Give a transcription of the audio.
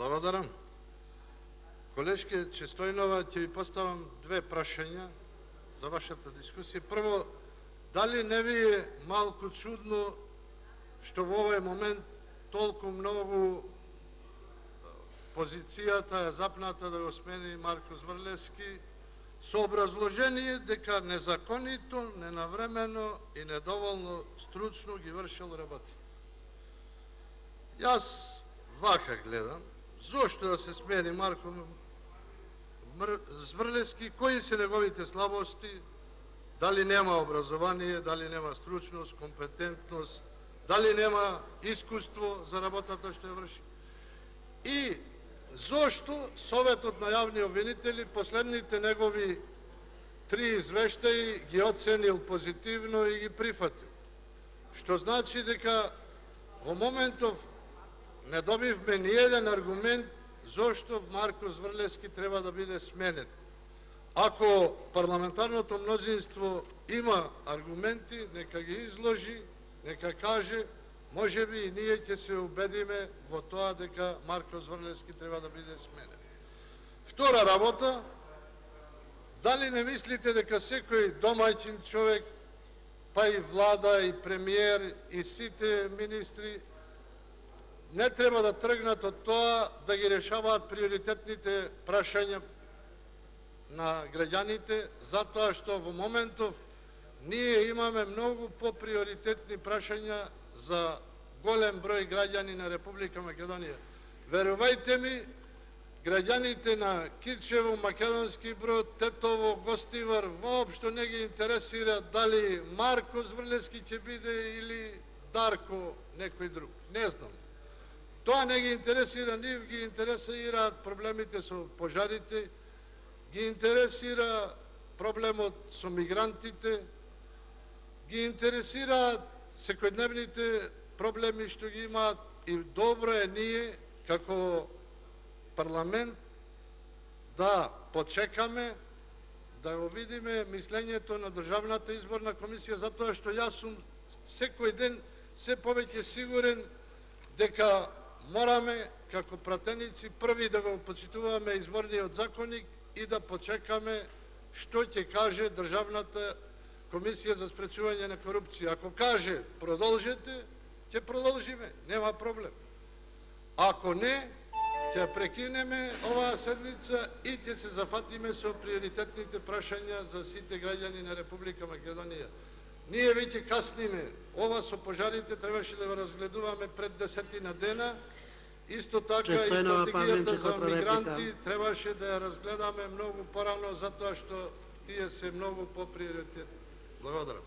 Благодарам. Колежке Честојнова, ќе ви поставам две прашања за вашата дискусија. Прво, дали не ви е малку чудно што во овој момент толку многу позицијата е запната да го смени Марко Зврлевски со образложение дека незаконито, ненавремено и недоволно стручно ги вршил работи. Јас вака гледам, зошто да се смени Марко Зврлевски, кои се неговите слабости, дали нема образование, дали нема стручност, компетентност, дали нема искуство за работата што ја врши. И зошто Советот на јавни обвинители последните негови 3 извештаи ги оценил позитивно и ги прифатил. Што значи дека во моментов не добивме ни еден аргумент зошто Марко Зврлевски треба да биде сменет. Ако парламентарното мнозинство има аргументи, нека ги изложи, нека каже, може би и ние ќе се убедиме во тоа дека Марко Зврлевски треба да биде сменет. Втора работа, дали не мислите дека секој домаќин човек, па и влада, и премиер, и сите министри, не треба да тргнат од тоа да ги решаваат приоритетните прашања на граѓаните, затоа што во моментов ние имаме многу поприоритетни прашања за голем број граѓани на Република Македонија. Верувајте ми, граѓаните на Кирчево, Македонски Брод, Тетово, Гостивар, воопшто не ги интересира дали Марко Зврлевски ќе биде или Дарко некој друг. Не знам. Тоа не ги интересира, нив ги интересираат проблемите со пожарите, ги интересира проблемот со мигрантите, ги интересираат секојдневните проблеми што ги имаат и добро е ние како парламент да почекаме, да го видиме мислењето на Државната изборна комисија, затоа што јас сум секој ден се повеќе сигурен дека мораме како пратеници први да го почитуваме изборниот законник и да почекаме што ќе каже Државната комисија за спречување на корупција. Ако каже продолжете, ќе продолжиме, нема проблем. Ако не, ќе прекинеме оваа седница и ќе се зафатиме со приоритетните прашања за сите граѓани на Република Македонија. Ние веќе касниме. Ова со пожарите требаше да го разгледуваме пред 10 дена. Исто така и стратегијата за мигранти требаше да ја разгледаме многу порано, затоа што тие се многу поприоритетни. Благодарам.